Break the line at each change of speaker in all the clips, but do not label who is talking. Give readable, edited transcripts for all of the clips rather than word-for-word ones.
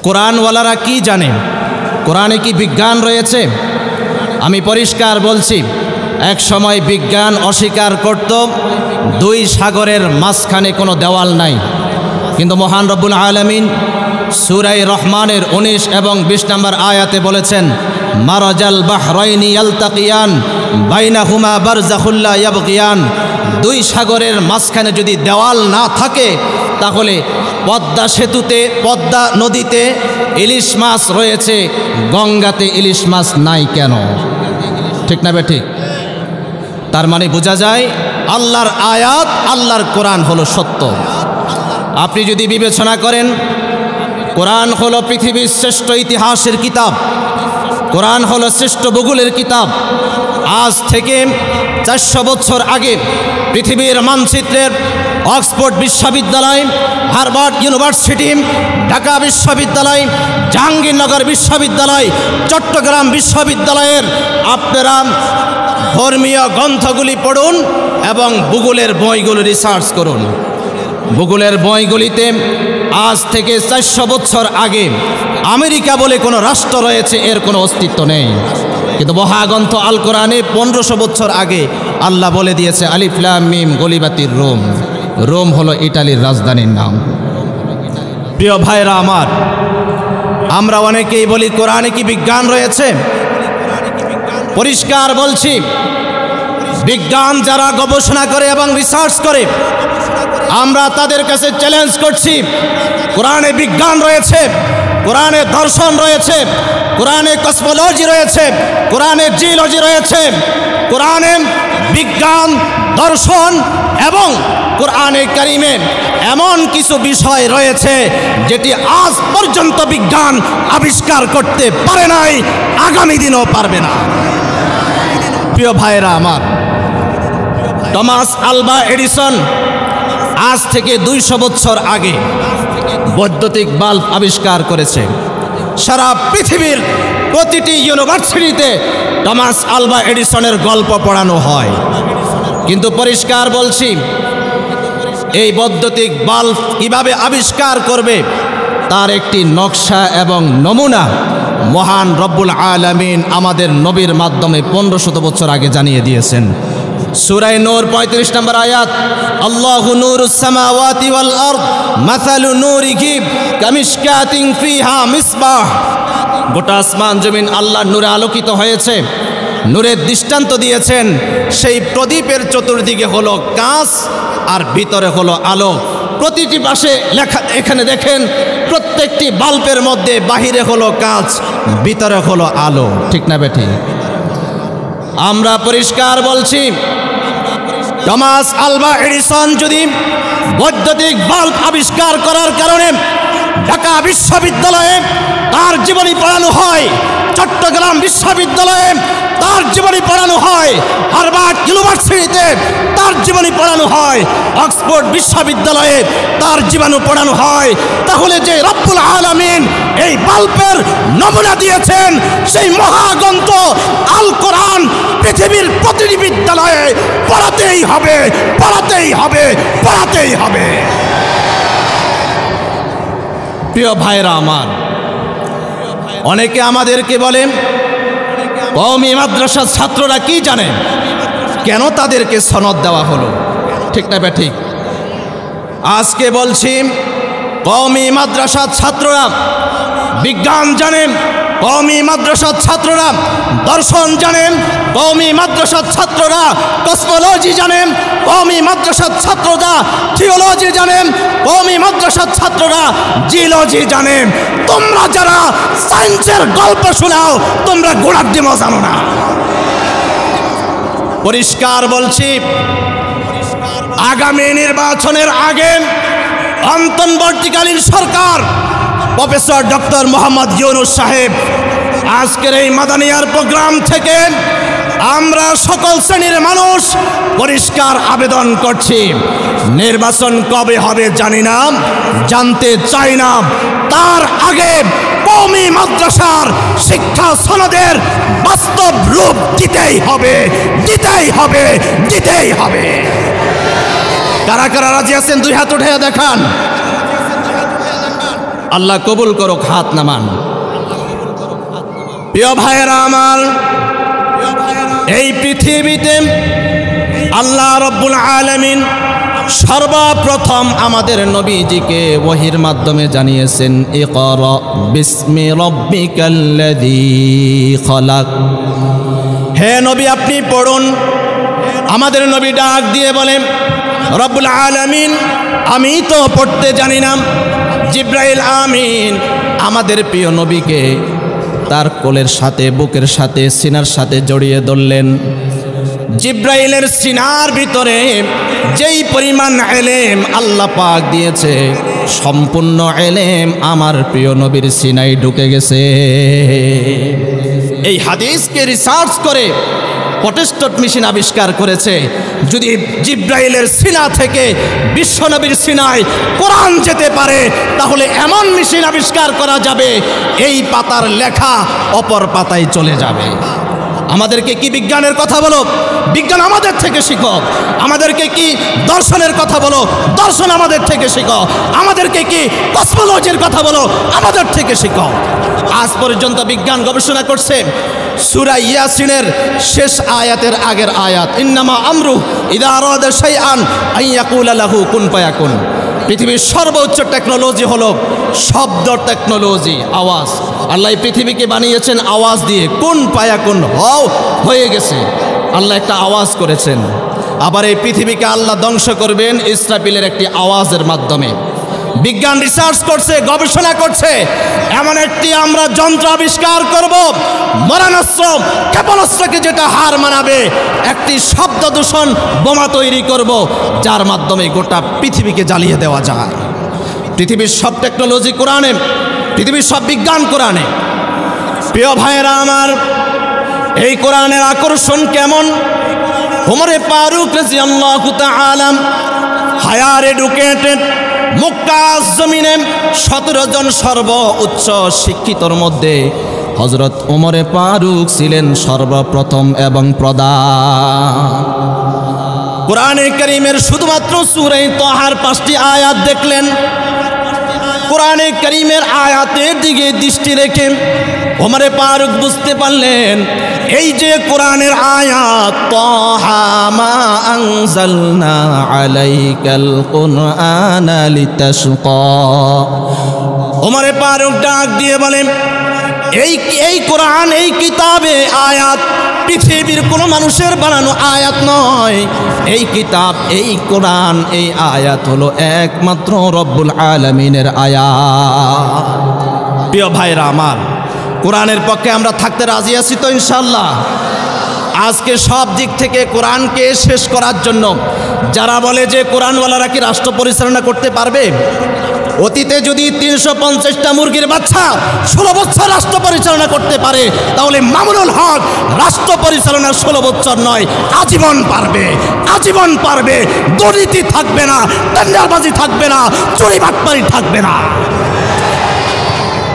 কোরআনওয়ালারা কি জানে? কোরআনে কি বিজ্ঞান রয়েছে? আমি পরিষ্কার বলছি, এক সময় বিজ্ঞান অস্বীকার করত দুই সাগরের মাঝখানে কোনো দেওয়াল নাই, কিন্তু মহান রব্বুল আলামিন সূরা রহমানের 19 এবং 20 নম্বর আয়াতে বলেছেন, মারাজাল বাহরাইনি ইয়ালতাকিয়ান বাইনাহুমা বারযাখুল লা ইয়াবগিয়ান। দুই সাগরের মাঝখানে যদি দেওয়াল না থাকে তাহলে পদ্মা সেতুতে, পদ্মা নদীতে ইলিশ মাছ রয়েছে, গঙ্গাতে ইলিশ মাছ নাই কেন? ঠিক না ঠিক? তার মানে বোঝা যায় আল্লাহর আয়াত, আল্লাহর কোরআন হলো সত্য। আপনি যদি বিবেচনা করেন, কোরআন হলো পৃথিবীর শ্রেষ্ঠ ইতিহাসের কিতাব, কোরআন হলো শ্রেষ্ঠ ভূগোলের কিতাব। আজ থেকে 400 বছর আগে পৃথিবীর মানচিত্রের অক্সফোর্ড বিশ্ববিদ্যালয়, হার্ভার্ড ইউনিভার্সিটি, ঢাকা বিশ্ববিদ্যালয়, জাহাঙ্গীরনগর বিশ্ববিদ্যালয়, চট্টগ্রাম বিশ্ববিদ্যালয়ের আপনারা ধর্মীয় গ্রন্থগুলি পড়ুন এবং ভূগোলের বইগুলো রিসার্চ করুন। ভূগোলের বইগুলিতে আজ থেকে 400 বছর আগে আমেরিকা বলে কোনো রাষ্ট্র রয়েছে এর কোনো অস্তিত্ব নেই, কিন্তু মহাগ্রন্থ আল কোরআনে 1500 বছর আগে আল্লাহ বলে দিয়েছে আলিফ লাম মিম গলিবাতির রোম। রোম হলো ইটালির রাজধানীর নাম। প্রিয় ভাইরা আমার, আমরা অনেকেই বলি কোরআনে কি বিজ্ঞান রয়েছে? পরিষ্কার বলছি, বিজ্ঞান যারা গবেষণা করে এবং রিসার্চ করে, আমরা তাদের কাছে চ্যালেঞ্জ করছি, কোরআনে বিজ্ঞান রয়েছে, কোরআনে দর্শন রয়েছে, কোরআনে কসমোলজি রয়েছে, কোরআনে জিওলজি রয়েছে। কোরআনে বিজ্ঞান, দর্শন এবং কোরআনে কারিমে এমন কিছু বিষয় রয়েছে যেটি আজ পর্যন্ত বিজ্ঞান আবিষ্কার করতে পারে নাই, আগামী দিনও পারবে না। প্রিয় ভাইরা আমার, টমাস আলভা এডিসন আজ থেকে 200 বছর আগে বৈদ্যুতিক বাল্ব আবিষ্কার করেছে। সারা পৃথিবীর প্রতিটি ইউনিভার্সিটিতে টমাস আলভা এডিসনের গল্প পড়ানো হয়, কিন্তু পরিষ্কার বলছি, এই বৈদ্যুতিক বাল্ব কিভাবে আবিষ্কার করবে তার একটি নকশা এবং নমুনা মহান রব্বুল আলামিন আমাদের নবীর মাধ্যমে 1500 বছর আগে জানিয়ে দিয়েছেন। সূরা নূর 35 নম্বর আয়াত, আল্লাহু নূরুস সামাওয়াতি ওয়াল আরদ মাসালু নূরিহি কামিশকাতিন ফিহা মিসবাহ। গোটা আসমান জমিন আল্লাহর নূরে আলোকিত হয়েছে। নূরের দৃষ্টান্ত দিয়েছেন, সেই প্রদীপের চতুর্দিকে হলো কাঁচ আর ভিতরে হলো আলো। প্রতিটি পাশে লেখা, এখানে দেখেন, প্রত্যেকটি বাল্বের মধ্যে বাহিরে হলো কাঁচ, ভিতরে হলো আলো। ঠিক না বেঠিক? আমরা পরিষ্কার বলছি, টমাস আলভা এডিসন যদি বৈদ্যুতিক বাল্ব আবিষ্কার করার কারণে ঢাকা বিশ্ববিদ্যালয়ে তার জীবনী পড়ানো হয়, চট্টগ্রাম বিশ্ববিদ্যালয়ে তার জীবনী পড়ানো হয়, হার্ভার্ড ইউনিভার্সিটিতে তার জীবনী পড়ানো হয়, অক্সফোর্ড বিশ্ববিদ্যালয়ে তার জীবনী পড়ানো হয়, তাহলে যে রব্বুল আলামিন এই বাল্বের নমুনা দিয়েছেন, সেই মহাগ্রন্থ আল কোরআন পৃথিবীর প্রতিটি বিদ্যালয়ে পড়াতেই হবে, পড়াতেই হবে, পড়াতেই হবে। প্রিয় ভাইরা আমার, অনেকে আমাদেরকে বলেন কওমি মাদ্রাসার ছাত্ররা কি জানে, কেন তাদেরকে সনদ দেওয়া হলো? ঠিক না ঠিক? আজকে বলছি, কওমি মাদ্রাসার ছাত্ররা বিজ্ঞান জানেন, কওমি মাদ্রাসার ছাত্ররা দর্শন জানেন, কওমি মাদ্রাসার ছাত্ররা কসমোলজি জানেন, কওমি মাদ্রাসার ছাত্ররা থিওলজি জানেন, কওমি মাদ্রাসার ছাত্ররা জিওলজি জানেন। তোমরা যারা সায়েন্সের গল্প শোনাও, তোমরা গোড়ার ডিমও জানো না। পরিষ্কার বলছি, আগামী নির্বাচনের আগে অন্তর্বর্তীকালীন সরকার প্রফেসর ডক্টর মোহাম্মদ ইউনূস সাহেব আজকের এই মাদানিয়ার প্রোগ্রাম থেকে আমরা সকল শ্রেণীর মানুষ পরিষ্কার আবেদন করছি, নির্বাচন কবে হবে জানি না, জানতে চাই না, তার আগে কওমি মাদ্রাসার শিক্ষা সনদের বাস্তব রূপ দিতেই হবে, দিতেই হবে, দিতেই হবে। কারা কারা রাজি আছেন দুই হাত উঠে দেখান। আল্লাহ কবুল করুক, হাত নামান। প্রিয় ভাইয়েরা আমার, এই পৃথিবীতে আল্লাহ রব্বুল আলামিন সর্বপ্রথম আমাদের নবীজিকে ওহীর মাধ্যমে জানিয়েছেন, ইকরা বিসমি রাব্বিকাল্লাযী খলাক। হে নবী, আপনি পড়ুন। আমাদের নবী ডাক দিয়ে বলেন, রব্বুল আলামিন, আমি তো পড়তে জানি না। জিব্রাইল আমিন আমাদের প্রিয় নবীকে তার কোলের সাথে, বুকের সাথে, সিনার সাথে জড়িয়ে ধরলেন। জিব্রাইলের সিনার ভিতরে যেই পরিমাণ ইলম আল্লাহ পাক দিয়েছে, সম্পূর্ণ ইলম আমার প্রিয় নবীর সিনায় ঢুকে গেছে। এই হাদিসকে রিসার্চ করে পটেস্টট মেশিন আবিষ্কার করেছে, যদি জিব্রাইলের সিনা থেকে বিশ্বনবীর সিনায় কোরআন যেতে পারে, তাহলে এমন মেশিন আবিষ্কার করা যাবে, এই পাতার লেখা অপর পাতায় চলে যাবে। আমাদেরকে কি বিজ্ঞানের কথা বলো, বিজ্ঞান আমাদের থেকে শিখো। আমাদেরকে কি দর্শনের কথা বলো, দর্শন আমাদের থেকে শিখো। আমাদেরকে কি কসমোলজির কথা বলো, আমাদের থেকে শিখো। আজ পর্যন্ত বিজ্ঞান গবেষণা করছে, সূরা ইয়াসিনের শেষ আয়াতের আগের আয়াত, ইন্নামা আমরু ইযা আরাদা শাইআন আন ইয়াকুলা লাহু কুন ফায়াকুন। পৃথিবীর সর্বোচ্চ টেকনোলজি হলো শব্দ টেকনোলজি, আওয়াজ। আল্লাহ পৃথিবীকে বানিয়েছেন আওয়াজ দিয়ে, কুন ফায়াকুন, হও, হয়ে গেছে। আল্লাহ একটা আওয়াজ করেছেন। আবার এই পৃথিবীকে আল্লাহ ধ্বংস করবেন ইসরাফিলের একটি আওয়াজের মাধ্যমে। বিজ্ঞান রিসার্চ করছে, গবেষণা করছে, এমন একটি আমরা যন্ত্র আবিষ্কার করব, মরণাস্ত্র, ক্ষেপণাস্ত্রকে যেটা হার মানাবে, একটি শব্দ দূষণ বোমা তৈরি করব, যার মাধ্যমে গোটা পৃথিবীকে জ্বালিয়ে দেওয়া যায়। পৃথিবীর সব টেকনোলজি কোরআনে, পৃথিবীর সব বিজ্ঞান কোরআনে। প্রিয় ভাইয়েরা আমার, এই কোরআনের আকর্ষণ কেমন? ওমরে ফারুক রাদিয়াল্লাহু তাআলা হায়ার এডুকেটেড, মক্কা জমিনে 17 জন সর্বোচ্চ শিক্ষিতর মধ্যে হযরত ওমরে ফারুক ছিলেন সর্বপ্রথম এবং প্রধান। কোরআনে কারীমের শুধুমাত্র সূরা তাহার 5টি আয়াত দেখলেন। কোরআনে কারীমের আয়াতের দিকে দৃষ্টি রেখে ওমরে ফারুক বুঝতে পারলেন, এই যে কোরআনের আয়াত, তাহা মা আনজালনা আলাইকাল কুরআনা লিতাশকা। ওমরে ফারুক ডাক দিয়ে বলেন, এই কোরআন, এই কিতাবে আয়াত পৃথিবীর কোনো মানুষের বানানো আয়াত নয়। এই কিতাব, এই কোরআন, এই আয়াত হলো একমাত্র রব্বুল আলামিনের আয়াত। প্রিয় ভাইরা আমার, কোরআনের পক্ষে আমরা থাকতে রাজি আছি তো ইনশাআল্লাহ? আজকে সব দিক থেকে কোরআনকে শেষ করার জন্য যারা বলে যে কোরআনওয়ালারা কি রাষ্ট্র পরিচালনা করতে পারবে, অতীতে যদি 350টা মুরগির বাচ্চা 16 বছর রাষ্ট্র পরিচালনা করতে পারে, তাহলে মামুনুল হক রাষ্ট্র পরিচালনা 16 বছর নয়, আজীবন পারবে, আজীবন পারবে। দুর্নীতি থাকবে না, টেন্ডারবাজি থাকবে না, চুরি বাটপারি থাকবে না।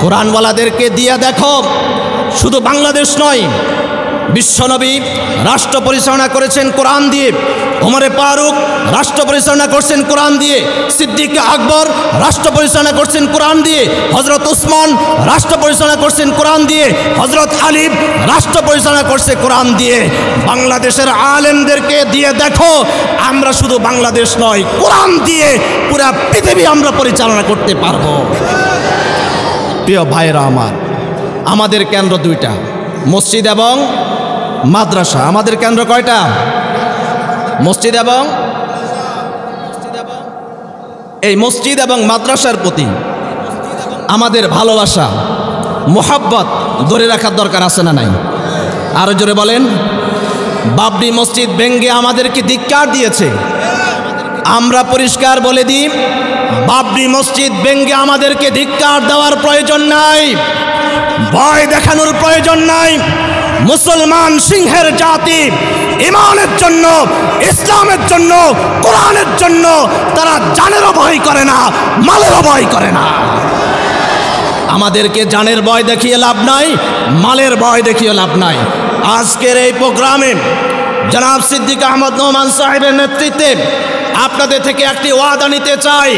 কোরআনওয়ালাদেরকে দিয়ে দেখো, শুধু বাংলাদেশ নয়, বিশ্বনবী রাষ্ট্র পরিচালনা করেছেন কোরআন দিয়ে, ওমরে ফারুক রাষ্ট্র পরিচালনা করছেন কোরআন দিয়ে, সিদ্দিক আকবর রাষ্ট্র পরিচালনা করছেন কোরআন দিয়ে, হযরত উসমান রাষ্ট্র পরিচালনা করছেন কোরআন দিয়ে, হযরত আলী রাষ্ট্র পরিচালনা করছে কোরআন দিয়ে। বাংলাদেশের আলেমদেরকে দিয়ে দেখো, আমরা শুধু বাংলাদেশ নয়, কোরআন দিয়ে পুরা পৃথিবী আমরা পরিচালনা করতে পারবো। প্রিয় ভাইরা আমার, আমাদের কেন্দ্র 2টা, মসজিদ এবং মাদ্রাসা। আমাদের কেন্দ্র কয়টা? মসজিদ এবং এই মসজিদ এবং মাদ্রাসার প্রতি আমাদের ভালোবাসা, মোহাব্বত ধরে রাখার দরকার আছে না নাই? আরো জোরে বলেন। বাবরি মসজিদ ভেঙ্গে আমাদেরকে ধিক্কার দিয়েছে। আমরা পরিষ্কার বলে দিই, বাবরি মসজিদ ভেঙ্গে আমাদেরকে ধিক্কার দেওয়ার প্রয়োজন নাই, ভয় দেখানোর প্রয়োজন নাই। মুসলমান সিংহের জাতি, ইমানের জন্য, ইসলামের জন্য, কোরআনের জন্য তারা জানেরও ভয় করে না, মালেরও ভয় করে না। আমাদেরকে জানের ভয় দেখিয়ে লাভ নাই, মালের ভয় দেখিয়ে লাভ নাই। আজকের এই প্রোগ্রামে জনাব সিদ্দিক আহমদ নোমান সাহেবের নেতৃত্বে আপনাদের থেকে একটি ওয়াদা নিতে চাই।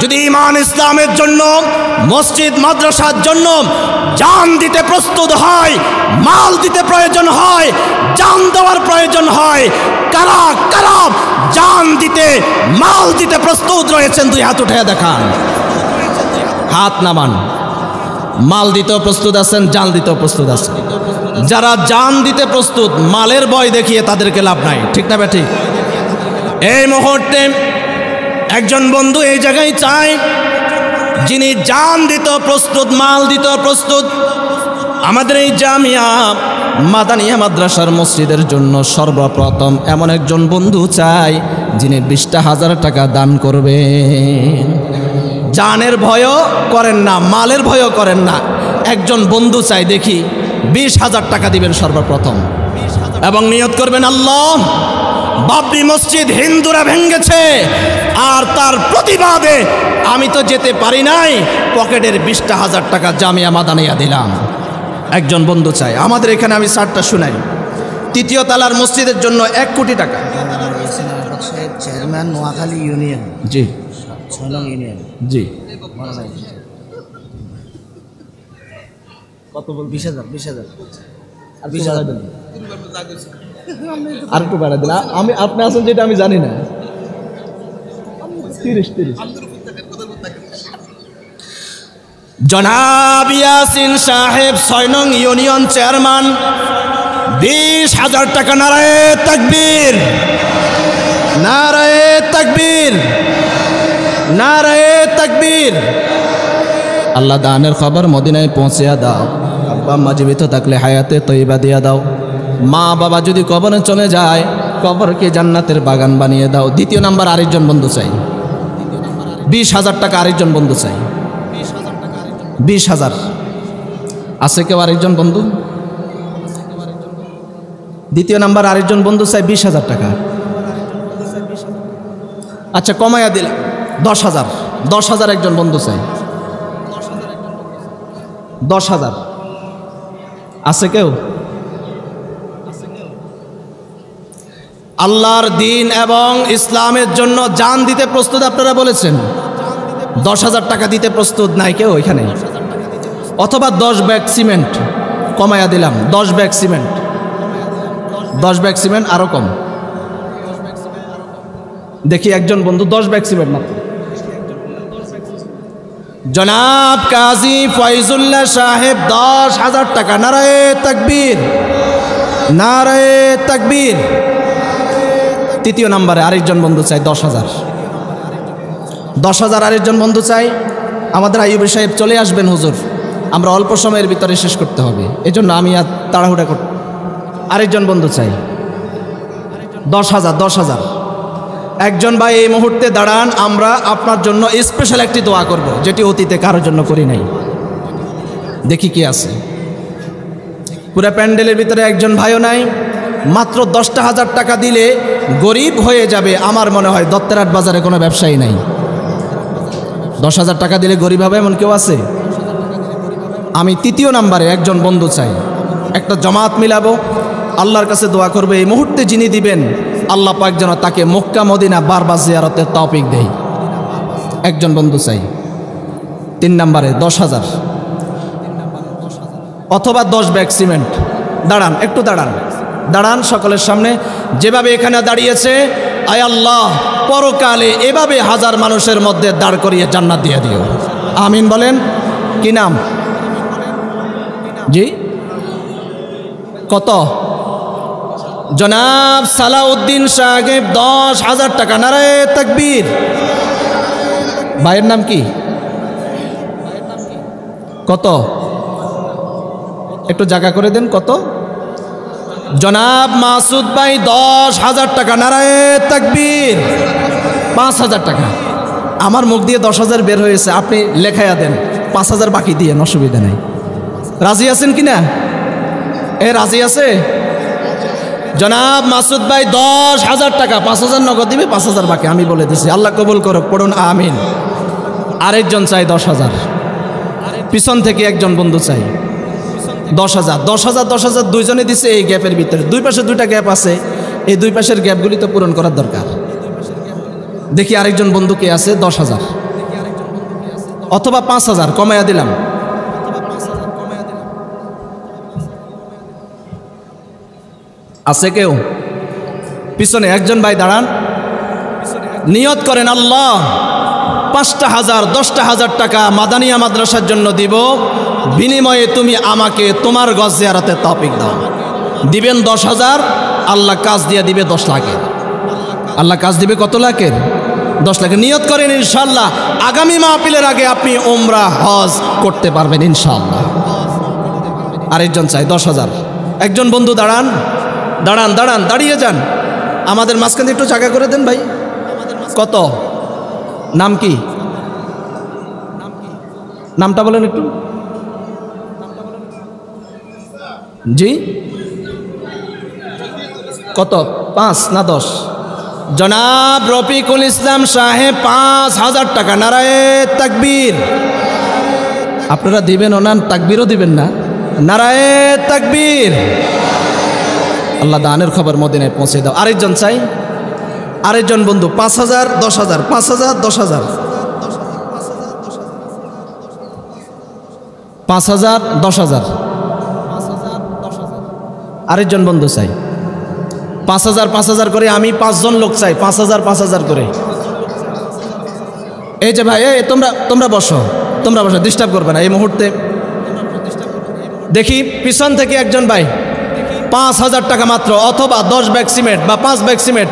যদি ঈমান ইসলামের জন্য, মসজিদ মাদ্রাসার জন্য জান দিতে প্রস্তুত হয়, মাল দিতে প্রয়োজন হয়, জান দেওয়ার প্রয়োজন হয়, কারা কারা জান দিতে মাল দিতে প্রস্তুত রয়েছেন? দুই হাত উঠে দেখান, হাত নামান। মাল দিতেও প্রস্তুত আছেন, জান দিতেও প্রস্তুত আছেন। যারা জান দিতে প্রস্তুত, মালের ভয় দেখিয়ে তাদেরকে লাভ নাই, ঠিক না বেঠিক? এই মুহূর্তে একজন বন্ধু এই জায়গায় চাই, যিনি জান দিতে প্রস্তুত, মাল দিতে প্রস্তুত। আমাদের এই জামিয়া মাদানিয়া মাদ্রাসার মসজিদের জন্য সর্বপ্রথম এমন একজন বন্ধু চাই, যিনি 20,000 টাকা দান করবেন। জানের ভয়ও করেন না, মালের ভয়ও করেন না, একজন বন্ধু চাই, দেখি 20,000 টাকা দিবেন সর্বপ্রথম, এবং নিয়ত করবেন, আল্লাহ, বাবরি মসজিদ হিন্দুরা ভেঙেছে, আর তার প্রতিবাদে আমি তো যেতে পারি নাই, পকেটের 20,000 টাকা জামিয়া মাদানিয়া দিলাম। একজন বন্ধু চাই। আমাদের এখানে আমি চারটা শুনাই। 3য় তলার মসজিদের জন্য 1 কোটি টাকা।
চেয়ারম্যান নোয়াখালী ইউনিয়ন,
জি
6 নং ইউনিয়ন,
জি।
কত বল? 20,000 আর
20,000 দিন, আর একটু বাড়া দিন। আমি আপনি আছেন যেটা আমি জানি না। 30 জনাব ইয়াসিন সাহেব 6 নং ইউনিয়ন চেয়ারম্যান, 20,000 টাকা। নারায়ে তাকবীর, নারায়ে তাকবীর, নারায়ে তাকবীর। আল্লাহ দানের খবর মদিনায় পৌঁছিয়া দাও। আব্বা আম্মা জীবিত থাকলে হায়াতে তৈবা দিয়া দাও। মা বাবা যদি কবরে চলে যায়, কবরকে জান্নাতের বাগান বানিয়ে দাও। 2য় নাম্বার আরেকজন বন্ধু চাই, 20,000 টাকা আরেকজন বন্ধু চাই। 20,000 আছে কেউ? আরেকজন বন্ধু? 2য় নাম্বার আরেকজন বন্ধু চাই 20,000 টাকা। আচ্ছা, কমাইয়া দিলাম 10,000। 10,000 একজন বন্ধু চাই। 10,000 আছে কেউ? আল্লাহর দিন এবং ইসলামের জন্য জান দিতে প্রস্তুত আপনারা বলেছেন, 10,000 টাকা দিতে প্রস্তুত নাই কেউ এখানে? অথবা 10 ব্যাগ সিমেন্ট, কমাইয়া দিলাম 10 ব্যাগ সিমেন্ট। 10 ব্যাগ সিমেন্ট, আরো কম। দেখি একজন বন্ধু 10 ব্যাগ সিমেন্ট মাত্র। জনাব কাজী ফয়জুল্লাহ সাহেব 10,000 টাকা। নারায়ে তাকবীর, নারায়ে তাকবীর। 3য় নম্বরে আরেকজন বন্ধু চাই 10,000। 10,000 আরেকজন বন্ধু চাই। আমাদের আইয়ুবী সাহেব চলে আসবেন হুজুর, আমরা অল্প সময়ের ভিতরে শেষ করতে হবে, এজন্য আমি আর তাড়াহুড়া কর। আরেকজন বন্ধু চাই 10,000। 10,000 একজন ভাই এই মুহূর্তে দাঁড়ান, আমরা আপনার জন্য স্পেশাল একটি দোয়া করব, যেটি অতীতে কারোর জন্য করি নাই। দেখি কি আছে। পুরা প্যান্ডেলের ভিতরে একজন ভাইও নাই। মাত্র 10,000 টাকা দিলে গরিব হয়ে যাবে। আমার মনে হয় দত্তেরহাট বাজারে কোনো ব্যবসায়ী নাই। 10,000 টাকা দিলে গরিব হবে এমন কেউ আছে? আমি 3য় নাম্বারে একজন বন্ধু চাই। একটা জমাত মিলাবো, আল্লাহর কাছে দোয়া করবে এই মুহূর্তে যিনি দিবেন, আল্লাহ পাক যেন তাকে মক্কা মদিনা বারবার জিয়ারতের তৌফিক দেয়। একজন বন্ধু চাই। 3 নাম্বারে 10,000 অথবা 10 ব্যাগ সিমেন্ট। দাঁড়ান, একটু দাঁড়ান, দাঁড়ান সকলের সামনে। যেভাবে এখানে দাঁড়িয়েছে, আয় আল্লাহ পরকালে এভাবে হাজার মানুষের মধ্যে দাঁড় করিয়ে জান্নাত দিয়ে দিও। আমিন বলেন। কি নাম? জি কত? জনাব সালাউদ্দিন সাহেব 10,000 টাকা। নারায়ে তাকবীর। ভাইয়ের নাম কি? কত? একটু জায়গা করে দেন। কত? জনাব মাসুদ ভাই 10,000 টাকা। নারায়ে তাকবীর। 5,000 টাকা। আমার মুখ দিয়ে 10,000 বের হয়েছে, আপনি লেখাইয়া দেন। 5,000 বাকি দিয়ে, অসুবিধা নেই। রাজি আছেন কিনা? রাজি আছে? জনাব মাসুদ ভাই 10,000 টাকা। 5,000 নগদ দিবে, 5,000 বাকি। আমি বলে দিছি, আল্লাহ কবুল করুক, পড়ুন আমিন। আরেকজন চাই 10,000। পিছন থেকে একজন বন্ধু চাই 10,000। 10,000 10,000 দুইজনে দিছে এই গ্যাপের ভিতরে। দুই পাশে 2টা গ্যাপ আছে, এই দুই পাশের গ্যাপগুলি তো পূরণ করার দরকার। দেখি আরেকজন বন্ধু কে আছে 10,000। অথবা 5,000 কমাইয়া দিলাম। আছে কেউ? পিছনে একজন ভাই দাঁড়ান, নিয়ত করেন আল্লাহ 5টা হাজার 10টা হাজার টাকা মাদানিয়া মাদ্রাসার জন্য দিব, বিনিময়ে তুমি আমাকে তোমার গজ জিয়ারতে তৌফিক দাও। দিবেন 10,000, আল্লাহ কাজ দিয়ে দিবে 10 লাখের। আল্লাহ কাজ দিবে কত লাখের? 10 লাখের। নিয়ত করেন ইনশাআল্লাহ আগামী মাহফিলের আগে আপনি উমরা হজ করতে পারবেন ইনশাআল্লাহ। আরেকজন চাই 10,000। একজন বন্ধু দাঁড়ান দাঁড়ান দাঁড়ান, দাঁড়িয়ে যান, আমাদের মাঝখানে একটু জায়গা করে দেন ভাই। কত? নাম কি? নামটা বলেন একটু। জি কত? 5 না 10? জনাব রফিকুল ইসলাম সাহেব 5,000 টাকা। নারায়ে তাকবীর। আপনারা দিবেন ওনান, তাকবীরও দিবেন না? নারায়ে তাকবীর। আল্লাহ দানের খবর মদিনায় পৌঁছে দাও। আরেকজন চাই, আরেকজন বন্ধু 5,000 10,000 5,000 10,000 5,000 10,000। আরেকজন বন্ধু চাই 5,000 5,000 করে। আমি 5 জন লোক চাই 5,000 5,000 করে। এই যে ভাই, এই তোমরা বসো, তোমরা বসো, ডিস্টার্ব করবে না এই মুহূর্তে। দেখি পিছন থেকে একজন ভাই 5,000 টাকা মাত্র, অথবা 10 ব্যাগ সিমেন্ট বা 5 ব্যাগ সিমেন্ট,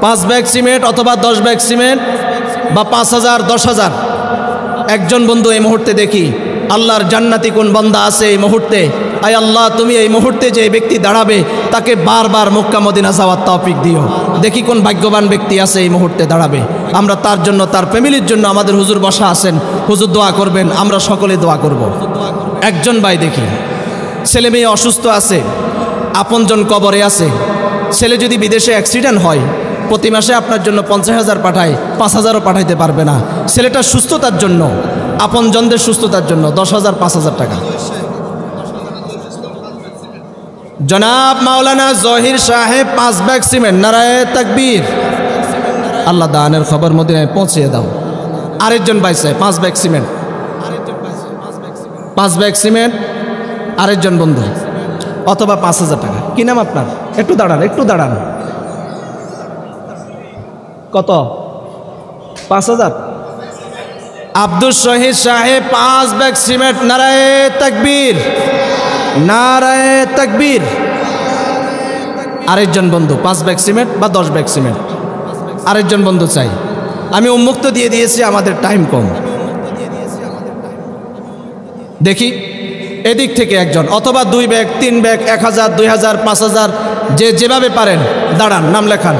5 ব্যাগ সিমেন্ট অথবা 10 ব্যাগ সিমেন্ট বা 5,000 10,000। একজন বন্ধু এই মুহূর্তে দেখি আল্লাহর জান্নাতি কোন বান্দা আছে এই মুহূর্তে। আয় আল্লাহ, তুমি এই মুহূর্তে যে ব্যক্তি দাঁড়াবে তাকে বারবার মক্কা মদিনা যাওয়ার তৌফিক দিও। দেখি কোন ভাগ্যবান ব্যক্তি আছে এই মুহূর্তে দাঁড়াবে। আমরা তার জন্য, তার ফ্যামিলির জন্য, আমাদের হুজুর বসা আছেন, হুজুর দোয়া করবেন, আমরা সকলে দোয়া করব। একজন ভাই দেখি ছেলে মেয়ে অসুস্থ আছে, আপনজন কবরে আছে। ছেলে যদি বিদেশে অ্যাক্সিডেন্ট হয়, প্রতি মাসে আপনার জন্য 50,000 পাঠায়, 5,000ও পাঠাইতে পারবে না। ছেলেটার সুস্থতার জন্য, আপনজনদের সুস্থতার জন্য 10,000 5,000 টাকা। জনাব মাওলানা জহির সাহেব 5 ব্যাগ সিমেন্ট। নারায়ে তাকবীর। আল্লাহ দানের খবর মদিনায় পৌঁছিয়ে দাও। আরেকজন ভাই চাই 5 ব্যাগ সিমেন্ট, 5 ব্যাগ সিমেন্ট। আরেকজন বন্ধু, অথবা 5,000 টাকা। কি নাম আপনার? একটু দাঁড়ান, একটু দাঁড়ান। কত? 5,000। আব্দুল শহীদ সাহেব 5 ব্যাগ সিমেন্ট। নারায়ে তাকবীর, নারায়ে তাকবীর। আরেকজন বন্ধু 5 ব্যাগ সিমেন্ট বা 10 ব্যাগ সিমেন্ট। আরেকজন বন্ধু চাই। আমি উন্মুক্ত দিয়ে দিয়েছি, আমাদের টাইম কম। দেখি এদিক থেকে একজন, অথবা 2 ব্যাগ 3 ব্যাগ 1,000 2,000 5,000, যে যেভাবে পারেন দাঁড়ান, নাম লেখান।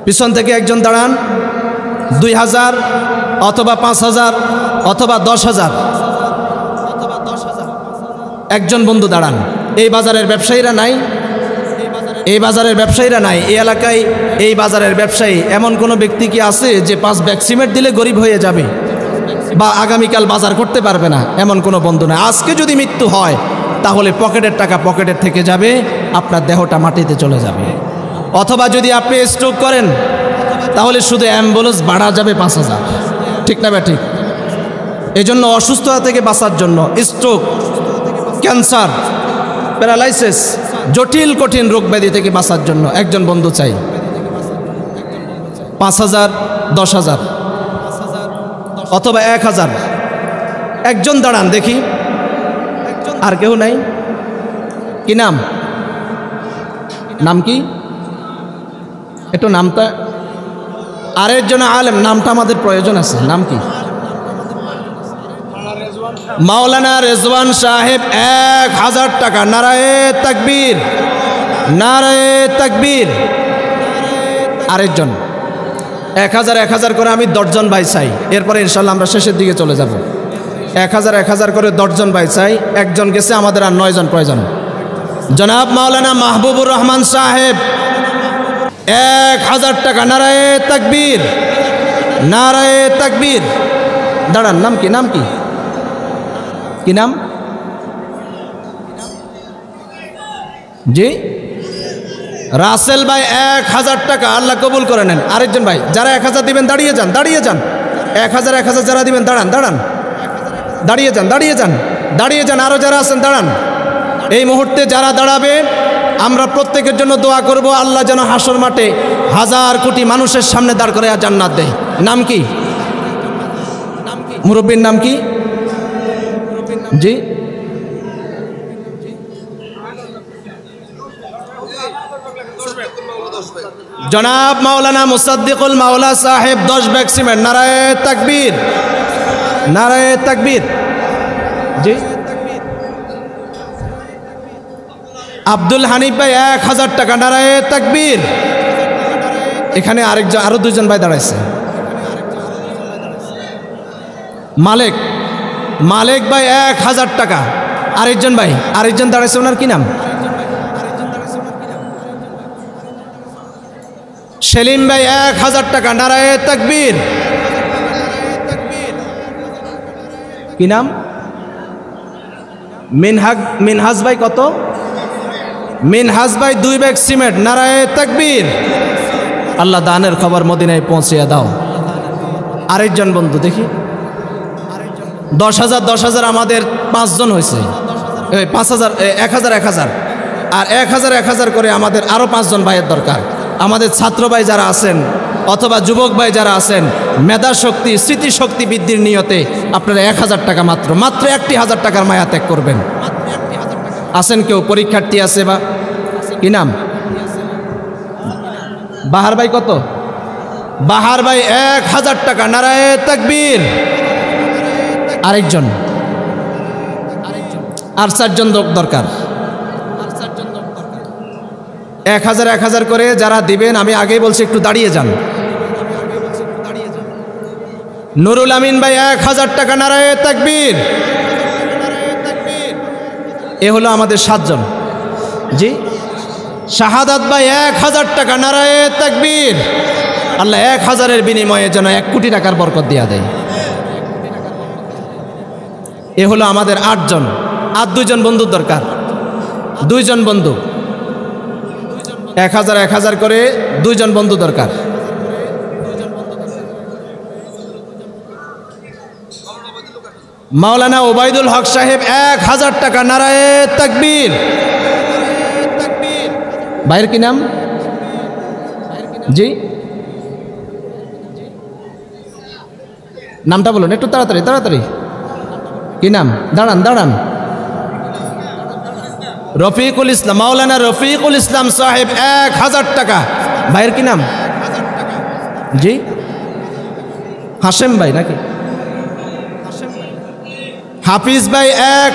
পিছন থেকে একজন দাঁড়ান, 2,000 অথবা 5,000 অথবা 10,000। একজন বন্ধু দাঁড়ান। এই বাজারের ব্যবসায়ীরা নাই, এই বাজারের ব্যবসায়ীরা নাই, এই এলাকায় এই বাজারের ব্যবসায়ী এমন কোনো ব্যক্তি কি আছে যে 5 ব্যাগ সিমেন্ট দিলে গরিব হয়ে যাবে বা আগামীকাল বাজার করতে পারবে না? এমন কোনো বন্ধু নাই। আজকে যদি মৃত্যু হয় তাহলে পকেটের টাকা পকেটের থেকে যাবে, আপনার দেহটা মাটিতে চলে যাবে। অথবা যদি আপনি স্ট্রোক করেন তাহলে শুধু অ্যাম্বুলেন্স ভাড়া যাবে 5,000। ঠিক না বা ঠিক? এই জন্য অসুস্থতা থেকে বাঁচার জন্য, স্ট্রোক, ক্যান্সার, প্যারালাইসিস, জটিল কঠিন রোগ ব্যাধি থেকে বাঁচার জন্য একজন বন্ধু চাই 5,000 10,000 অথবা 1,000। একজন দাঁড়ান দেখি। আর কেউ নাই? কি নাম? নাম কি? একটু নামটা। আরেকজন আলেম, নামটা আমাদের প্রয়োজন আছে। নাম কি? মাওলানা রেজওয়ান সাহেব 1,000 টাকা। নারায়ে তাকবীর, নারায়ে তাকবীর। আরেকজন 1,000 1,000 করে। আমি 10 জন ভাই চাই, এরপরে ইনশাল্লাহ আমরা শেষের দিকে চলে যাব। 1,000 1,000 করে 10 জন ভাই চাই। একজন গেছে, আমাদের আর 9 জন প্রয়োজন। জনাব মাওলানা মাহবুবুর রহমান সাহেব 1,000 টাকা। নারায়ে তাকবীর, নারায়ে তাকবীর। দাঁড়ান, নাম কি? নাম কি? কি নাম? জি রাসেল ভাই 1000 টাকা, আল্লাহ কবুল করে নেন। আরেকজন ভাই, যারা 1000 দিবেন দাঁড়িয়ে যান, দাঁড়িয়ে যান। 1000 যারা দিবেন দাঁড়ান, দাঁড়ান, দাঁড়িয়ে যান, দাঁড়িয়ে যান, দাঁড়িয়ে যান। আরও যারা আছেন দাঁড়ান। এই মুহূর্তে যারা দাঁড়াবে আমরা প্রত্যেকের জন্য দোয়া করব, আল্লাহ যেন হাসর মাঠে 1000 কোটি মানুষের সামনে দাঁড় করে জান্নাত দেয়। নাম কি? মুরব্বীর নাম কি? জি, জনাব মাওলানা মুসাদ্দিকুল মাওলা সাহেব 10 ব্যাগ সিমেন্ট। নারায়ে তাকবীর, নারায়ে তাকবীর। জি, আব্দুল হানিফ ভাই 1000 টাকা। নারায়ে তাকবীর। এখানে আরো 2জন ভাই দাঁড়াইছে। মালিক, মালিক ভাই 1000 টাকা। আরেকজন ভাই, আরেকজন দাঁড়াইছে, ওনার কি নাম? সেলিম ভাই 1000 টাকা। নারায়ে তাকবীর। কি নাম? মিনহাজ ভাই কত? মিনহাজ ভাই 2 ব্যাগ সিমেন্ট। নারায়ে তাকবীর। আল্লাহ দানের খবর মদিনায় পৌঁছিয়ে দাও। আরেকজন বন্ধু দেখি। 10,000 10,000 আমাদের 5 জন হয়েছে। 5,000 1000 1000 আর 1000 1000 করে আমাদের আরও 5 জন ভাইয়ের দরকার। আমাদের ছাত্র ভাই যারা আছেন অথবা যুবক ভাই যারা আছেন, মেধা শক্তি স্মৃতিশক্তি বৃদ্ধির নিয়তে আপনারা 1000 টাকা মাত্র 1000 টাকার মায়া ত্যাগ করবেন। আছেন কেউ? পরীক্ষার্থী আছে বা কি নাম? বাহার ভাই কত? বাহার ভাই 1000 টাকা। নারায়ে তাকবীর। আরেকজন, আর 4 জন দরকার। 1000 1000 করে যারা দিবেন, আমি আগেই বলছি একটু দাঁড়িয়ে যান। নুরুল আমিন ভাই 1000 টাকা। নারায়ে তাকবীর। এ হলো আমাদের 7 জন। জি, শাহাদাত ভাই 1000 টাকা। নারায়ে তাকবীর। আল্লাহ 1000-এর বিনিময়ে যেন 1 কোটি টাকার বরকত দিয়া দেয়। এ হলো আমাদের 8 জন। আর 2 জন বন্ধুর দরকার। 2 জন বন্ধু, 1000 1000 করে 2 জন বন্ধু দরকার। মাওলানা ওবায়দুল হক সাহেব 1000 টাকা। নারায়ে তাকবীর। ভাইয়ের কি নাম? জি, নামটা বলুন একটু তাড়াতাড়ি তাড়াতাড়ি। কি নাম? দাঁড়ান দাঁড়ান। রফিকুল ইসলাম, মাওলানা রফিকুল ইসলাম সাহেব 1000 টাকা। ভাইয়ের কি নাম? জি, হাশেম ভাই নাকি? হাফিজ ভাই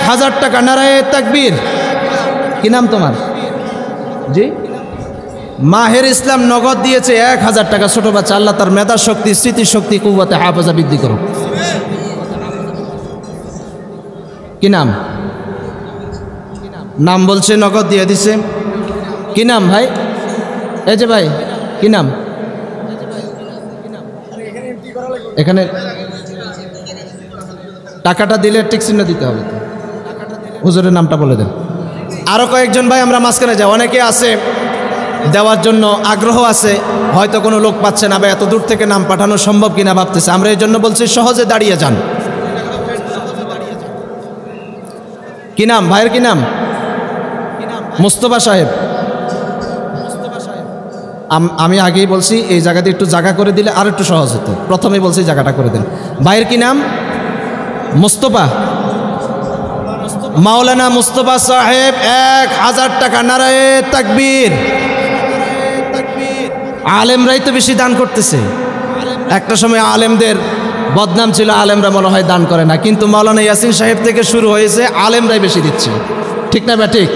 1000 টাকা। নারায়ে তাকবীর। কি নাম তোমার? জি, মাহের ইসলাম নগদ দিয়েছে 1000 টাকা। ছোট বাচ্চা, আল্লাহ তার মেধা শক্তি স্মৃতিশক্তি কুওয়াতে হাফেজা বৃদ্ধি করুন। কি নাম? নাম বলছে, নগদ দিয়ে দিছে। কি নাম ভাই? এই যে ভাই, কি নাম? এখানে টাকাটা দিলে টিক চিহ্ন দিতে হবে। হুজুরের নামটা বলে দেন। আরও কয়েকজন ভাই আমরা মাঝখানে যাই। অনেকে আছে দেওয়ার জন্য আগ্রহ আছে, হয়তো কোনো লোক পাচ্ছে না বা এত দূর থেকে নাম পাঠানো সম্ভব কিনা ভাবতেছে। আমরা এই জন্য বলছি সহজে দাঁড়িয়ে যান। কি নাম ভাইয়ের? কি নাম? মুস্তফা সাহেব। আমি আগেই বলছি এই জায়গাতে একটু জায়গা করে দিলে আর একটু সহজ হতো। প্রথমেই বলছি জায়গাটা করে দেন। ভাইয়ের কি নাম? মুস্তফা। মাওলানা মুস্তফা সাহেব 1000 টাকা। নারায়ে তাকবীর। আলেমরাই তো বেশি দান করতেছে। একটা সময় আলেমদের বদনাম ছিল, আলেমরা মনে হয় দান করে না, কিন্তু মাওলানা ইয়াসিন সাহেব থেকে শুরু হয়েছে আলেমরাই বেশি দিচ্ছে। ঠিক না বা ঠিক?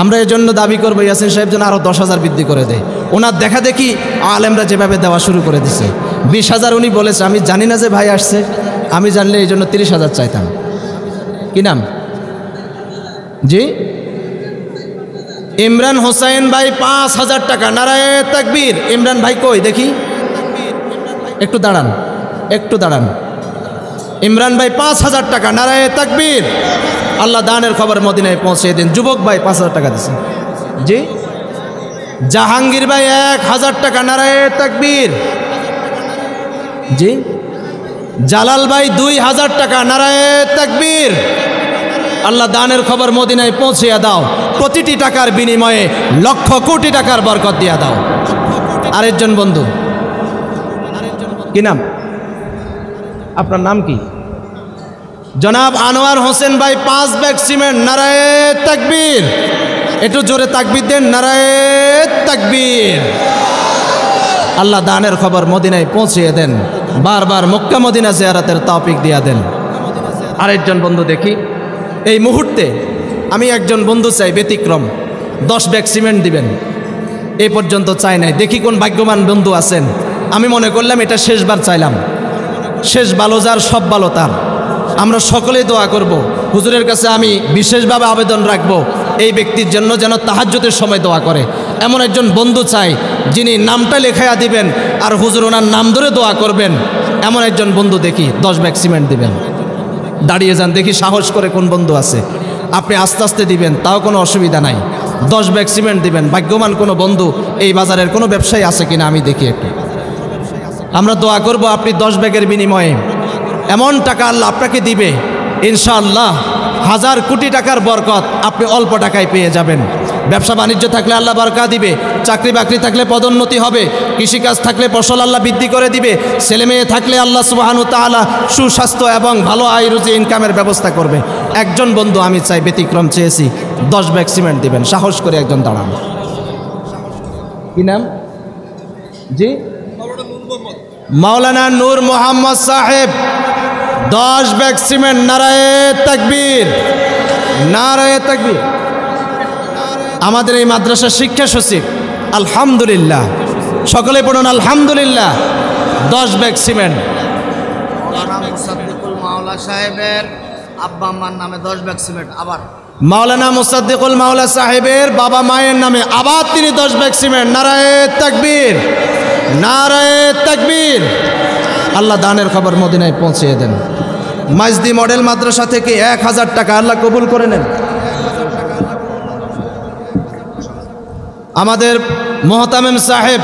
আমরা এই জন্য দাবি করবো ইয়াসিন সাহেব যেন আরও 10,000 বৃদ্ধি করে দেয়। ওনার দেখা দেখি আলেমরা যেভাবে দেওয়া শুরু করে দিছে। 20,000 উনি বলেছে। আমি জানি না যে ভাই আসছে, আমি জানলে এই জন্য 30,000 চাইতাম। কি নাম? জি, ইমরান হোসেন ভাই 5000 টাকা। নারায়ে তাকবীর। ইমরান ভাই কই দেখি? একটু দাঁড়ান, একটু দাঁড়ান। ইমরান ভাই 5000 টাকা। নারায়ে তাকবীর। আল্লাহ দানের খবর মদিনায় পৌঁছে দিন। যুবক ভাই 5000 টাকা দিচ্ছে। জি, জাহাঙ্গীর ভাই 1000 টাকা, নারায়ে তাকবীর। জি, জালাল ভাই 2000 টাকা, নারায়ে তাকবীর। আল্লাহ দানের খবর মদিনায় পৌঁছিয়ে দাও, প্রতিটি টাকার বিনিময়ে লক্ষ কোটি টাকার বরকত দিয়া দাও। আরেকজন বন্ধু, কি নাম আপনার? নাম কি? জনাব আনোয়ার হোসেন ভাই 5 ব্যাগ সিমেন্ট, নারায়ে তাকবীর। একটু জোরে তাকবীর দেন, নারায়ে তাকবীর। আল্লাহ দানের খবর মদিনায় পৌঁছিয়ে দেন, বারবার মক্কা মদিনা জিয়ারতের তৌফিক দিয়া দেন। আরেকজন বন্ধু দেখি, এই মুহূর্তে আমি একজন বন্ধু চাই ব্যতিক্রম, 10 ব্যাগ সিমেন্ট দিবেন। এই পর্যন্ত চাই নাই, দেখি কোন ভাগ্যবান বন্ধু আছেন। আমি মনে করলাম এটা শেষবার চাইলাম, শেষ ভালো যার সব ভালো তার। আমরা সকলেই দোয়া করব। হুজুরের কাছে আমি বিশেষভাবে আবেদন রাখবো, এই ব্যক্তির জন্য যেন তাহাজ্জুদের সময় দোয়া করে। এমন একজন বন্ধু চাই যিনি নামটা লেখাইয়া দিবেন আর হুজুর ওনার নাম ধরে দোয়া করবেন। এমন একজন বন্ধু দেখি 10 ব্যাগ সিমেন্ট দিবেন। দাঁড়িয়ে যান, দেখি সাহস করে কোন বন্ধু আছে। আপনি আস্তে আস্তে দিবেন, তাও কোনো অসুবিধা নাই। 10 ব্যাগ সিমেন্ট দিবেন। ভাগ্যবান কোনো বন্ধু এই বাজারের কোনো ব্যবসায়ী আছে কিনা আমি দেখি একটু। আমরা দোয়া করব আপনি 10 ব্যাগের বিনিময়ে এমন টাকা আল্লাহ আপনাকে দিবে, ইনশাআল্লাহ 1000 কোটি টাকার বরকত আপনি অল্প টাকায় পেয়ে যাবেন। ব্যবসা বাণিজ্য থাকলে আল্লাহ বরকত দিবে, চাকরি বাকরি থাকলে পদোন্নতি হবে, কৃষিকাজ থাকলে ফসল আল্লাহ বৃদ্ধি করে দিবে, ছেলে মেয়ে থাকলে আল্লাহ সুবহানাহু ওয়া তাআলা সুস্বাস্থ্য এবং ভালো আয় রুজি ইনকামের ব্যবস্থা করবে। একজন বন্ধু আমি চাই, ব্যতিক্রম চেয়েছি, 10 ব্যাগ সিমেন্ট দিবেন। সাহস করে একজন দাঁড়ান। কি নাম? জি, মাওলানা নূর মোহাম্মদ সাহেব, 10 ব্যাগ সিমেন্ট, নারায়ে তাকবীর, নারায়ে তাকবীর। আমাদের এই মাদ্রাসার শিক্ষা সচিব, আলহামদুলিল্লাহ, সকলে পড়ুন আলহামদুলিল্লাহ। 10 ব্যাগ সিমেন্ট।
মুসাদ্দিকুল মাওলা সাহেবের আব্বা আম্মার নামে 10 ব্যাগ সিমেন্ট। আবার
মাওলানা মুসাদ্দিকুল মাওলা সাহেবের বাবা মায়ের নামে আবার তিনি 10 ব্যাগ সিমেন্ট, নারায়ে তাকবীর, নারায়ে তাকবীর। আল্লাহ দানের খবর মদিনায় পৌঁছিয়ে দেন। মাইজদি মডেল মাদ্রাসা থেকে 1000 টাকা আল্লাহ কবুল করে নেন। আমাদের মোহতামিম সাহেব,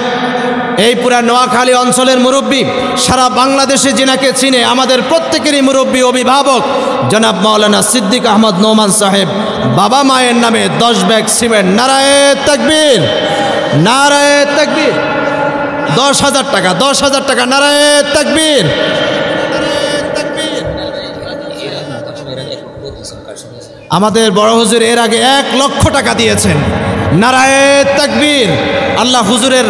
এই পুরা নোয়াখালী অঞ্চলের মুরব্বী, সারা বাংলাদেশে যিনাকে চিনে, আমাদের প্রত্যেকেরই মুরব্বী অভিভাবক জনাব মাওলানা সিদ্দিক আহমদ নোমান সাহেব, বাবা মায়ের নামে 10 ব্যাগ সিমেন্ট, নারায়ে তাকবীর, নারায়ে তাকবীর। 10,000 টাকা, 10,000 টাকা, নারায়ে তাকবীর। আমাদের বড় হুজুর এর আগে 1 লক্ষ টাকা দিয়েছেন, নারায়ে তাকবীর। আল্লাহ হুজুরের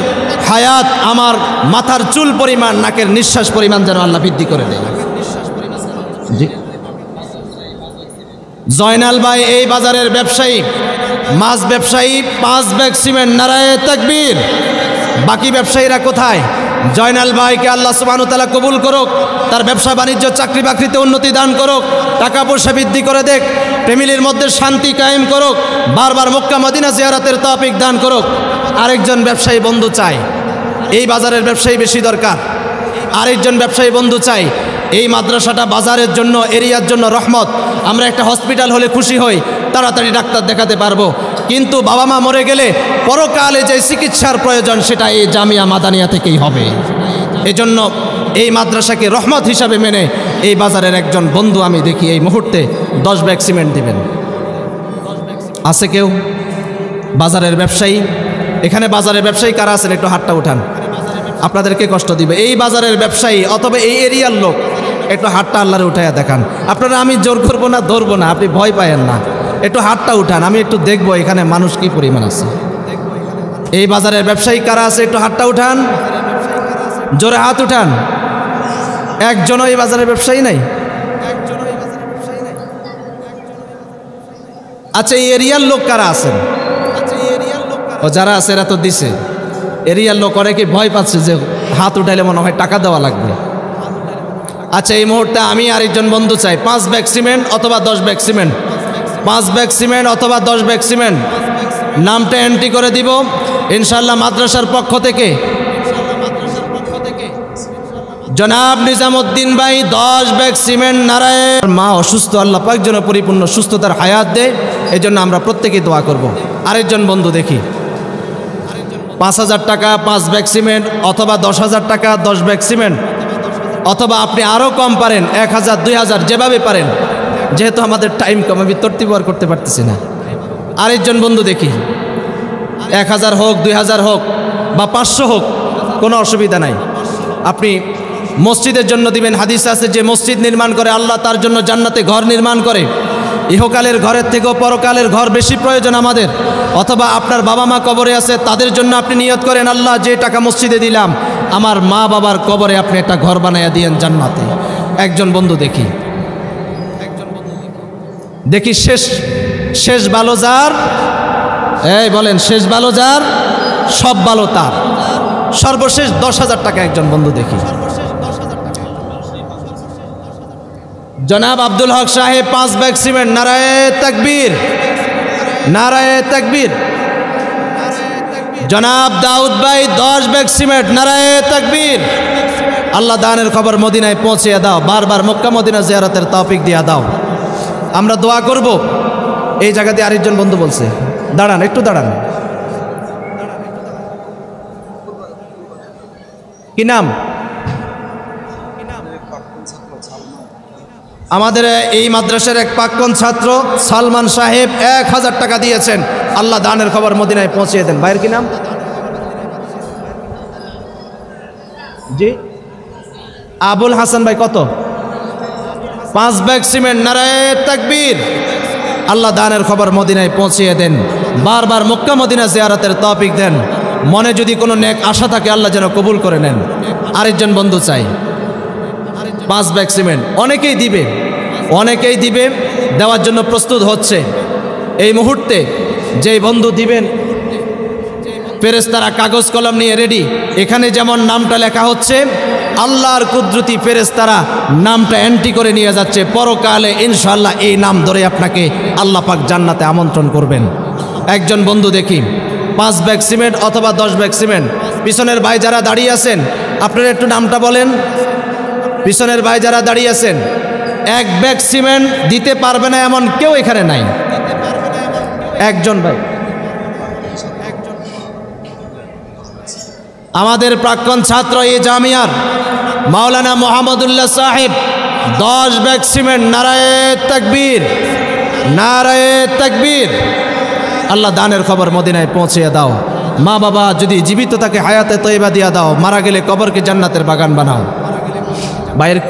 হায়াত আমার মাথার চুল পরিমাণ, নাকের নিঃশ্বাস পরিমাণ যেন আল্লাহ বৃদ্ধি করে দেয়। জি, জয়নাল ভাই এই বাজারের ব্যবসায়ী, মাছ ব্যবসায়ী, 5 ব্যাগ সিমেন্ট, নারায়ে তাকবীর। বাকি ব্যবসায়ীরা কোথায়? জয়নাল ভাইকে আল্লাহ সুবহানাহু ওয়া তাআলা কবুল করুক, তার ব্যবসা বাণিজ্য চাকরি বাকরিতে উন্নতি দান করুক, টাকা পয়সা বৃদ্ধি করে দেখ, ফ্যামিলির মধ্যে শান্তি কায়েম করুক, বারবার মক্কা মদিনা জিয়ারতের তৌফিক দান করুক। আরেকজন ব্যবসায়ী বন্ধু চাই, এই বাজারের ব্যবসায়ী বেশি দরকার। আরেকজন ব্যবসায়ী বন্ধু চাই, এই মাদ্রাসাটা বাজারের জন্য, এরিয়ার জন্য রহমত। আমরা একটা হসপিটাল হলে খুশি হই, তাড়াতাড়ি ডাক্তার দেখাতে পারবো, কিন্তু বাবা মা মরে গেলে পরকালে যে চিকিৎসার প্রয়োজন সেটা এই জামিয়া মাদানিয়া থেকেই হবে। এজন্য এই মাদ্রাসাকে রহমত হিসাবে মেনে এই বাজারের একজন বন্ধু আমি দেখি এই মুহূর্তে 10 ব্যাগ সিমেন্ট দিবেন। আছে কেউ বাজারের ব্যবসায়ী? এখানে বাজারের ব্যবসায়ী কারা আছেন? একটু হাতটা উঠান, আপনাদেরকে কষ্ট দিবে। এই বাজারের ব্যবসায়ী অথবা এই এরিয়ার লোক, একটু হাতটা আল্লাহরে উঠাইয়া দেখান। আপনারা, আমি জোর করবো না, ধরবো না, আপনি ভয় পায়েন না, একটু হাতটা উঠান, আমি একটু দেখবো এখানে মানুষ কি পরিমাণ আছে। এই বাজারের ব্যবসায়ী কারা আছে? একটু হাতটা উঠান, জোরে হাত উঠান। একজনও এই বাজারের ব্যবসায়ী নাই? আচ্ছা, এই এরিয়ার লোক কারা আছেন? ও যারা আছে এরা তো দিছে। এরিয়ার লোক অনেকে ভয় পাচ্ছে যে হাত উঠাইলে মনে হয় টাকা দেওয়া লাগবে। আচ্ছা, এই মুহূর্তে আমি আরেকজন বন্ধু চাই, 5 ব্যাগ সিমেন্ট অথবা 10 ব্যাগ সিমেন্ট, 5 ব্যাগ সিমেন্ট অথবা 10 ব্যাগ সিমেন্ট। নামটা এন্ট্রি করে দিব ইনশাআল্লাহ মাদ্রাসার পক্ষ থেকে। জনাব নিজামউদ্দিন ভাই 10 ব্যাগ সিমেন্ট, নারায়ে। মা অসুস্থ, আল্লাহ পাক যেন পরিপূর্ণ সুস্থতার হায়াত দেয়, এজন্য আমরা প্রত্যেকেই দোয়া করব। আরেকজন বন্ধু দেখি, 5,000 টাকা 5 ব্যাগ সিমেন্ট, অথবা 10,000 টাকা 10 ব্যাগ সিমেন্ট, অথবা আপনি আরও কম পারেন 1,000 2,000 যেভাবে পারেন। যেহেতু আমাদের টাইম কম, আমি তরতিব আর করতে পারতেছি না। আরেকজন বন্ধু দেখি, 1,000 হোক 2,000 হোক বা 500 হোক, কোনো অসুবিধা নাই। আপনি মসজিদের জন্য দিবেন। হাদিস আছে যে মসজিদ নির্মাণ করে আল্লাহ তার জন্য জান্নাতে ঘর নির্মাণ করে। ইহকালের ঘরের থেকেও পরকালের ঘর বেশি প্রয়োজন আমাদের। অথবা আপনার বাবা মা কবরে আছে, তাদের জন্য আপনি নিয়ত করেন, আল্লাহ যে টাকা মসজিদে দিলাম আমার মা বাবার কবরে আপনি একটা ঘর বানাইয়া দিয়েন জান্নাতে। একজন বন্ধু দেখি দেখি শেষ ভালো যার, এই বলেন শেষ ভালো যার, সব ভালো তার। সর্বশেষ 10,000 টাকা একজন বন্ধু দেখি। জনাব আব্দুল হক সাহেব 5 ব্যাগ সিমেন্ট, নারায়ে তাকবীর, নারায়ে তাকবীর। জনাব দাউদ ভাই 10 ব্যাগ সিমেন্ট, নারায়ে তাকবীর। আল্লাহ দানের খবর মদিনায় পৌঁছে দাও, বারবার মক্কা মদিনা জিয়ারতের তৌফিক দিয়া দাও। আমরা দোয়া করব। এই জায়গাতে আরেকজন বন্ধু বলছে, দাঁড়ান একটু দাঁড়ান, কি নাম? আমাদের এই মাদ্রাসার এক প্রাক্তন ছাত্র সালমান সাহেব 1,000 টাকা দিয়েছেন। আল্লাহ দানের খবর মদিনায় পৌঁছিয়ে দেন। ভাইয়ের কি নাম? জি আবুল হাসান ভাই। কত? 5 ব্যাগ সিমেন্ট, নারায়ে তাকবীর। আল্লাহ দানের খবর মদিনায় পৌঁছিয়ে দেন, বারবার মক্কা মদিনা জিয়ারতের তৌফিক দেন। মনে যদি কোনো নেক আশা থাকে আল্লাহ যেন কবুল করে নেন। আরেকজন বন্ধু চাই 5 ব্যাগ সিমেন্ট। অনেকেই দিবে, অনেকেই দিবে, দেওয়ার জন্য প্রস্তুত হচ্ছে। এই মুহূর্তে যেই বন্ধু দিবেন, ফেরেশতারা কাগজ কলম নিয়ে রেডি। এখানে যেমন নামটা লেখা হচ্ছে, আল্লাহর কুদরতি ফেরেশতারা নামটা এন্ট্রি করে নিয়ে যাচ্ছে। পরকালে ইনশাআল্লাহ এই নাম ধরে আপনাকে আল্লাহ পাক জান্নাতে আমন্ত্রণ করবেন। একজন বন্ধু দেখি 5 ব্যাগ সিমেন্ট অথবা 10 ব্যাগ সিমেন্ট। পিছনের ভাই যারা দাঁড়িয়ে আছেন আপনারা একটু নামটা বলেন। পিছনের ভাই যারা দাঁড়িয়ে আছেন, 1 ব্যাগ সিমেন্ট দিতে পারবে না এমন কেউ এখানে নাই। একজন ভাই, আমাদের প্রাক্তন ছাত্র এই জামিয়ার মাওলানা মোহাম্মদুল্লাহ সাহেব 10 ব্যাগ সিমেন্ট, নারায়ে তাকবীর, নারায়ে তাকবীর। আল্লাহ দানের খবর মদিনায় পৌঁছিয়ে দাও। মা বাবা যদি জীবিত থাকে হায়াতে তয়্যিবা দিয়া দাও, মারা গেলে কবরকে জান্নাতের বাগান বানাও। বাইরের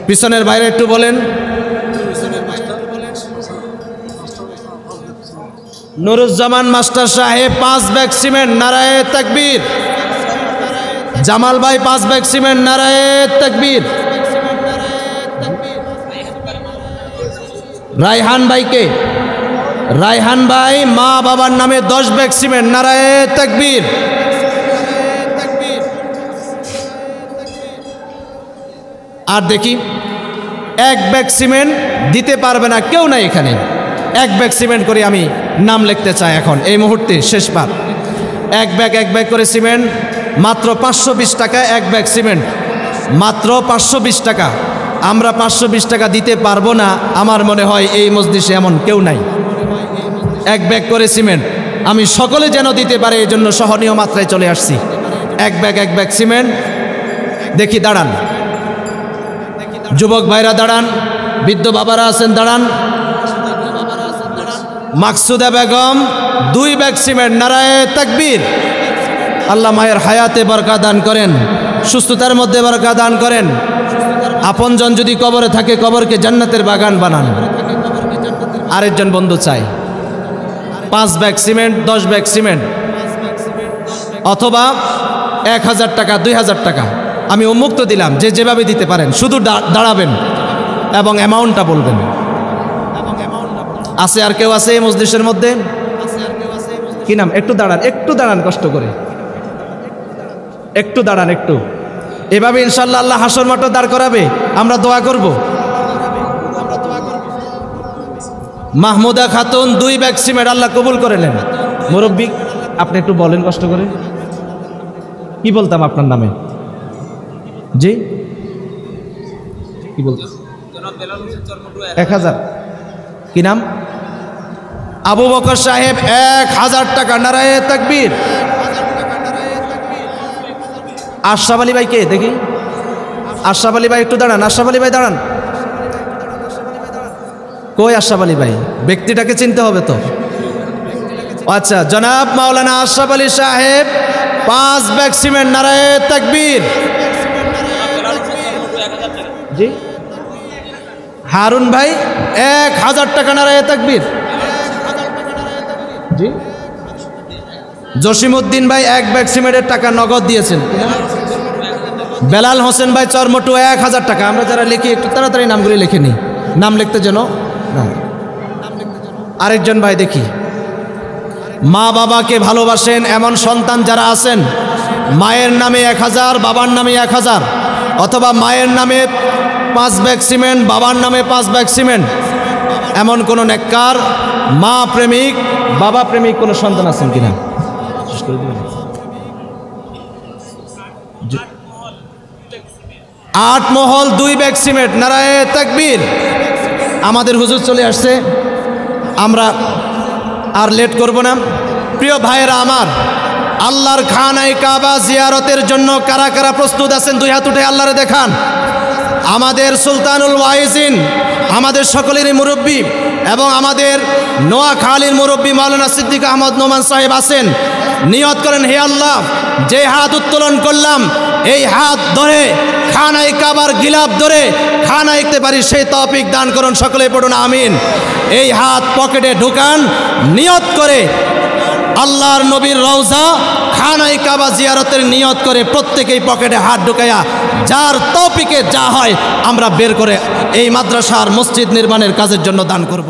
পিছনের বাইরে একটু বলেন। নুরুজ্জামান মাস্টার সাহেব 5 ব্যাগ সিমেন্ট, নারায়ে তাকবীর। জামাল ভাই 5 ব্যাগ সিমেন্ট, নারায়ে তাকবীর। রায়হান ভাইকে, রায়হান ভাই মা বাবার নামে 10 ব্যাগ সিমেন্ট, নারায়ে তাকবীর। আর দেখি 1 ব্যাগ সিমেন্ট দিতে পারবে না কেউ নাই এখানে। 1 ব্যাগ সিমেন্ট করে আমি নাম লিখতে চাই এখন এই মুহূর্তে শেষবার। 1 ব্যাগ করে সিমেন্ট, মাত্র 520 টাকা 1 ব্যাগ সিমেন্ট, মাত্র 520 টাকা। আমরা 520 টাকা দিতে পারবো না, আমার মনে হয় এই মজলিসে এমন কেউ নাই। 1 ব্যাগ করে সিমেন্ট আমি সকলে যেন দিতে পারে এই জন্য সহনীয় মাত্রায় চলে আসছি। 1 ব্যাগ সিমেন্ট। দেখি দাঁড়ান, যুবক ভাইরা দাঁড়ান, বৃদ্ধ বাবারা আছেন দাঁড়ান। মাকসুদা বেগম 2 ব্যাগ সিমেন্ট, নারায়ে তাকবীর। আল্লাহ মায়ের হায়াতে বরকত দান করেন, সুস্থতার মধ্যে বরকত দান করেন। আপনজন যদি কবরে থাকে কবরকে জান্নাতের বাগান বানান। আরেকজন বন্ধু চাই 5 ব্যাগ সিমেন্ট, 10 ব্যাগ সিমেন্ট, অথবা 1,000 টাকা 2,000 টাকা। আমি উন্মুক্ত দিলাম, যে যেভাবে দিতে পারেন, শুধু দাঁড়াবেন এবং অ্যামাউন্টটা বলবেন। আছে আর কেউ আছে এই মজলিসের মধ্যে? কি নাম? একটু দাঁড়ান, একটু দাঁড়ান, কষ্ট করে একটু দাঁড়ান, একটু। এভাবে ইনশাআল্লাহ আল্লাহ হাসর মাঠ দাঁড় করাবে। আমরা দোয়া করব। মাহমুদা খাতুন 2 ব্যাগ সিমেন্ট, আল্লাহ কবুল করে নেন। মুরব্বী আপনি একটু বলেন কষ্ট করে, কি বলতাম আপনার নামে? জি কি বলতাম? 1000। কি নাম? আবু বকর সাহেব 1000 টাকা। নারায়ে তাকবীর। আশরাফ আলী ভাই কে দেখি? আশরাফ আলী ভাই একটু দাঁড়ান। আশরাফ আলী ভাই দাঁড়ান। কই আশরাফ আলী ভাই? ব্যক্তিটাকে চিনতে হবে তো। আচ্ছা, জনাব মাওলানা আশরাফ আলী সাহেব 5 ব্যাগ সিমেন্ট। নারায়ে তাকবীর। জি হারুন ভাই 1000 টাকা। নারায়ে তাকবীর। জি জসিমউদ্দিন ভাই 1 ব্যাগ সিমেন্টের টাকা নগদ দিয়েছেন। বেলাল হোসেন ভাই চরমটু 1000 টাকা। আমরা যারা লিখি একটু তাড়াতাড়ি নামগুলি লিখে নিই, নাম লিখতে যেন। আরেকজন ভাই দেখি, মা বাবাকে ভালোবাসেন এমন সন্তান যারা আছেন, মায়ের নামে 1000, বাবার নামে 1000, অথবা মায়ের নামে 5 ব্যাগ সিমেন্ট, বাবার নামে 5 ব্যাগ সিমেন্ট, এমন কোন নেককার মা প্রেমিক বাবা প্রেমিক কোন সন্তান আছেন কিনা? 8 মহল 2 ব্যাগ সিমেন্ট। নারায়ে তাকবীর। আমাদের হুজুর চলে আসছে, আমরা আর লেট করব না। প্রিয় ভাইয়েরা আমার, আল্লাহর খানায়ে কাবা জিয়ারতের জন্য কারা কারা প্রস্তুত আছেন? 2 হাত উঠে আল্লাহরে দেখান। আমাদের সুলতানুল ওয়াইজিন, আমাদের সকলেরই মুরব্বী এবং আমাদের নোয়াখালীর মুরব্বী মাওলানা সিদ্দিক আহমদ নোমান সাহেব আছেন। নিয়ত করেন, হে আল্লাহ, যে হাত উত্তোলন করলাম এই হাত ধরে খানায়ে কাবার গিলাফ ধরে খানায় দেখতে পারি সেই তৌফিক দান করুন। সকলে পড়ুন আমিন। এই হাত পকেটে ঢুকান, নিয়ত করে আল্লাহর নবীর রওজা খানায়ে কাবা জিয়ারতের নিয়ত করে প্রত্যেকেই পকেটে হাত ঢুকাইয়া যার তৌফিকে যা হয় আমরা বের করে এই মাদ্রাসার মসজিদ নির্মাণের কাজের জন্য দান করব।